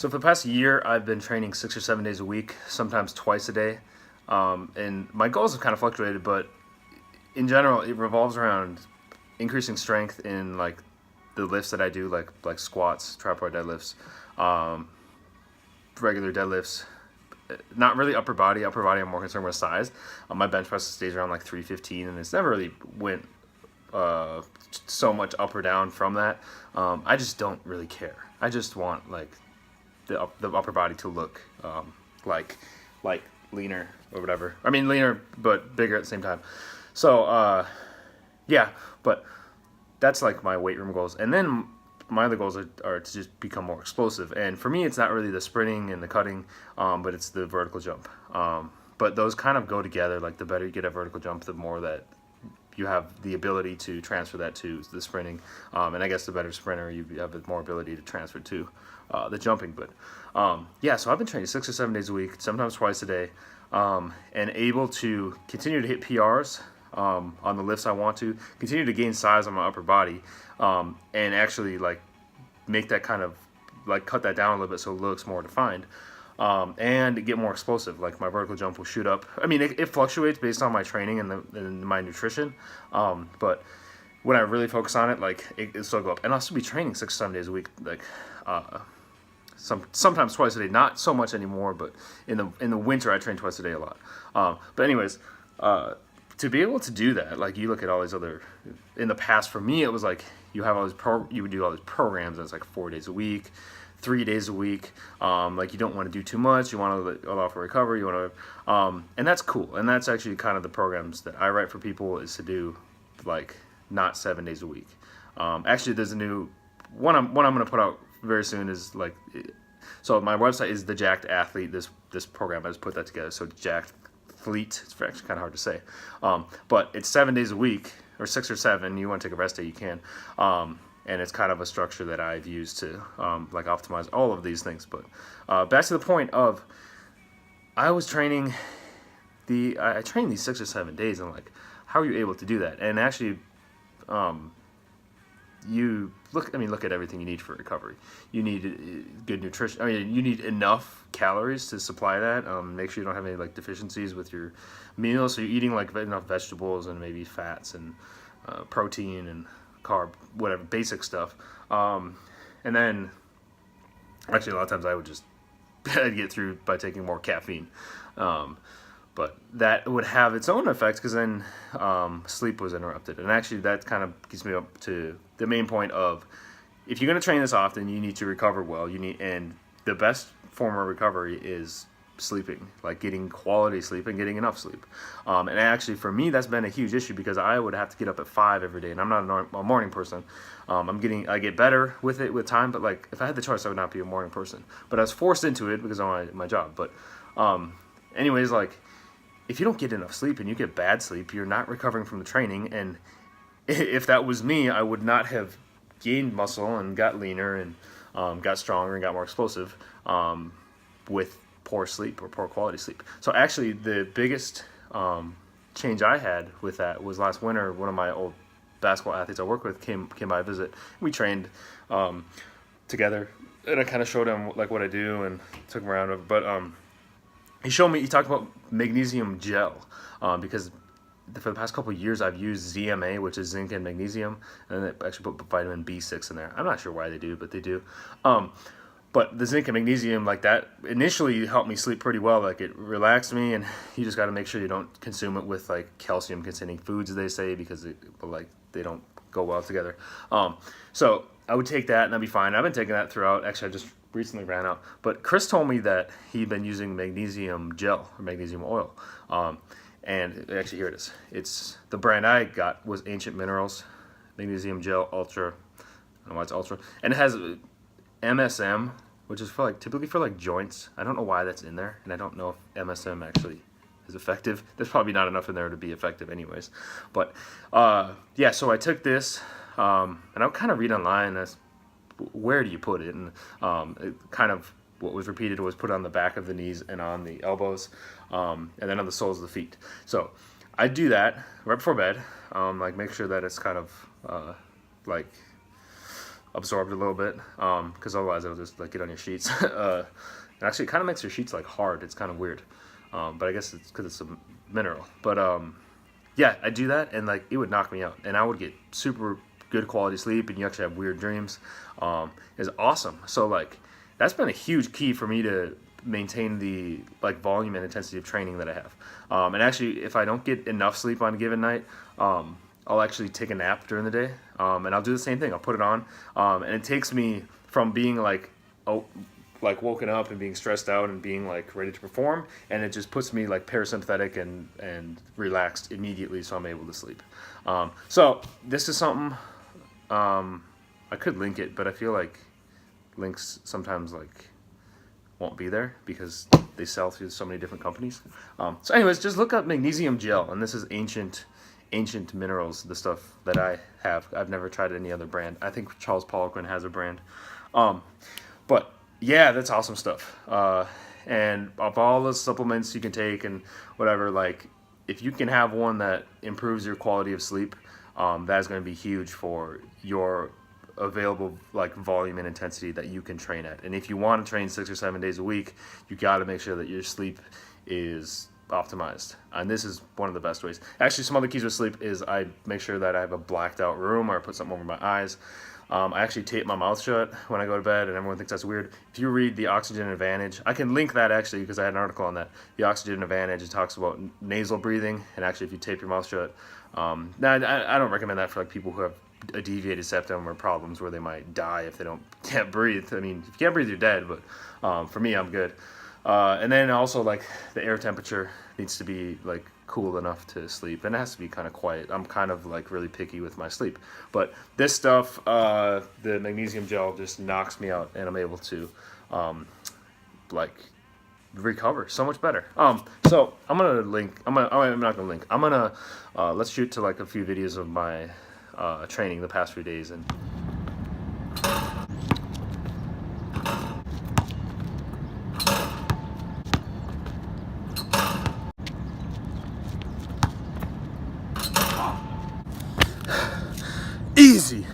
So for the past year, I've been training 6 or 7 days a week, sometimes twice a day. And my goals have kind of fluctuated, but in general, it revolves around increasing strength in like the lifts that I do, like squats, tripod deadlifts, um, regular deadlifts. Not really upper body. Upper body, I'm more concerned with size. My bench press stays around like 315, and it's never really went uh, so much up or down from that. I just don't really care. I just want like the upper body to look like like leaner or whatever. I mean leaner but bigger at the same time. So yeah, but that's like my weight room goals. And then my other goals are to just become more explosive. And for me, it's not really the sprinting and the cutting, but it's the vertical jump. But those kind of go together. Like the better you get at vertical jump, the more that you have the ability to transfer that to the sprinting, and I guess the better sprinter you have more ability to transfer to the jumping. But yeah, so I've been training 6 or 7 days a week, sometimes twice a day, and able to continue to hit PRs on the lifts I want to, continue to gain size on my upper body, and actually like make that kind of like cut that down a little bit so it looks more defined. And get more explosive. Like my vertical jump will shoot up. I mean, it fluctuates based on my training and my nutrition. But when I really focus on it, like it still go up. And I'll still be training 6 or 7 days a week, like sometimes twice a day. Not so much anymore, but in the winter I train twice a day a lot. But anyways, to be able to do that, like you look at all these other. In the past, for me, it was like you have all these you would do all these programs. And it's like 4 days a week. 3 days a week. Like you don't want to do too much. You want to allow for recovery. You want to, and that's cool. And that's actually kind of the programs that I write for people is to do, like not 7 days a week. Actually, there's a new one. I'm going to put out very soon. Is like, so my website is the Jacked Athlete. This program I just put that together. So Jacked Fleet. It's actually kind of hard to say, but it's 7 days a week or 6 or 7. You want to take a rest day, you can. And it's kind of a structure that I've used to like optimize all of these things. But back to the point of, I was training I trained these 6 or 7 days, and like, how are you able to do that? And actually, you look at everything you need for recovery. You need good nutrition. I mean, you need enough calories to supply that. Make sure you don't have any like deficiencies with your meals. So you're eating like enough vegetables and maybe fats and protein and carb, whatever, basic stuff. And then actually a lot of times I would just I'd get through by taking more caffeine. But that would have its own effects because then sleep was interrupted. And actually that kind of gets me up to the main point of, if you're going to train this often, you need to recover well. And the best form of recovery is sleeping, like getting quality sleep and getting enough sleep. And actually for me, that's been a huge issue because I would have to get up at 5 every day, and I'm not a morning person. I get better with it with time, but like if I had the choice, I would not be a morning person. But I was forced into it because of my job. But anyways, like if you don't get enough sleep and you get bad sleep, you're not recovering from the training. And if that was me, I would not have gained muscle and got leaner and got stronger and got more explosive with poor sleep or poor quality sleep. So actually the biggest change I had with that was last winter. One of my old basketball athletes I work with came by visit. We trained together, and I kind of showed him like what I do and took him around. But he talked about magnesium gel because for the past couple of years I've used ZMA, which is zinc and magnesium, and they actually put vitamin B6 in there. I'm not sure why they do, but they do. But the zinc and magnesium, like that, initially helped me sleep pretty well. Like it relaxed me, and you just got to make sure you don't consume it with like calcium-containing foods, they say, because they don't go well together. So I would take that, and I'd be fine. I've been taking that throughout. Actually, I just recently ran out. But Chris told me that he'd been using magnesium gel or magnesium oil. And actually, here it is. It's the brand I got was Ancient Minerals Magnesium Gel Ultra. I don't know why it's Ultra, and it has MSM, which is typically for like joints. I don't know why that's in there, and I don't know if MSM actually is effective. There's probably not enough in there to be effective anyways. But yeah, so I took this, and I'll kind of read online as where do you put it, and it kind of what was repeated was put on the back of the knees and on the elbows, and then on the soles of the feet. So I do that right before bed, like make sure that it's kind of like absorbed a little bit, because otherwise it'll just like get on your sheets. And actually, it kind of makes your sheets like hard. It's kind of weird, but I guess it's because it's a mineral. But yeah, I do that, and like it would knock me out, and I would get super good quality sleep, and you actually have weird dreams. Is awesome. So like that's been a huge key for me to maintain the like volume and intensity of training that I have. And actually, if I don't get enough sleep on a given night, I'll actually take a nap during the day, and I'll do the same thing. I'll put it on, and it takes me from being like, oh, like woken up and being stressed out and being like ready to perform, and it just puts me like parasympathetic and relaxed immediately, so I'm able to sleep. So this is something, I could link it, but I feel like links sometimes like won't be there because they sell through so many different companies. So anyways, just look up magnesium gel, and this is ancient minerals, the stuff that I have. I've never tried any other brand. I think Charles Poliquin has a brand. But yeah, that's awesome stuff. And of all the supplements you can take and whatever, like if you can have one that improves your quality of sleep, that is going to be huge for your available like volume and intensity that you can train at. And if you want to train 6 or 7 days a week, you got to make sure that your sleep is optimized, and this is one of the best ways. Actually, some other keys with sleep is I make sure that I have a blacked out room, or I put something over my eyes. I actually tape my mouth shut when I go to bed, and everyone thinks that's weird. If you read The Oxygen Advantage, I can link that actually because I had an article on that. The Oxygen Advantage, it talks about nasal breathing, and actually if you tape your mouth shut, now I don't recommend that for like people who have a deviated septum or problems where they might die if they can't breathe. I mean, if you can't breathe, you're dead, but for me, I'm good. And then also like the air temperature needs to be like cool enough to sleep, and it has to be kind of quiet. I'm kind of like really picky with my sleep, but this stuff, the magnesium gel, just knocks me out, and I'm able to like recover so much better. So I'm gonna link. I'm not gonna link. I'm gonna let's shoot to like a few videos of my training the past few days. And easy.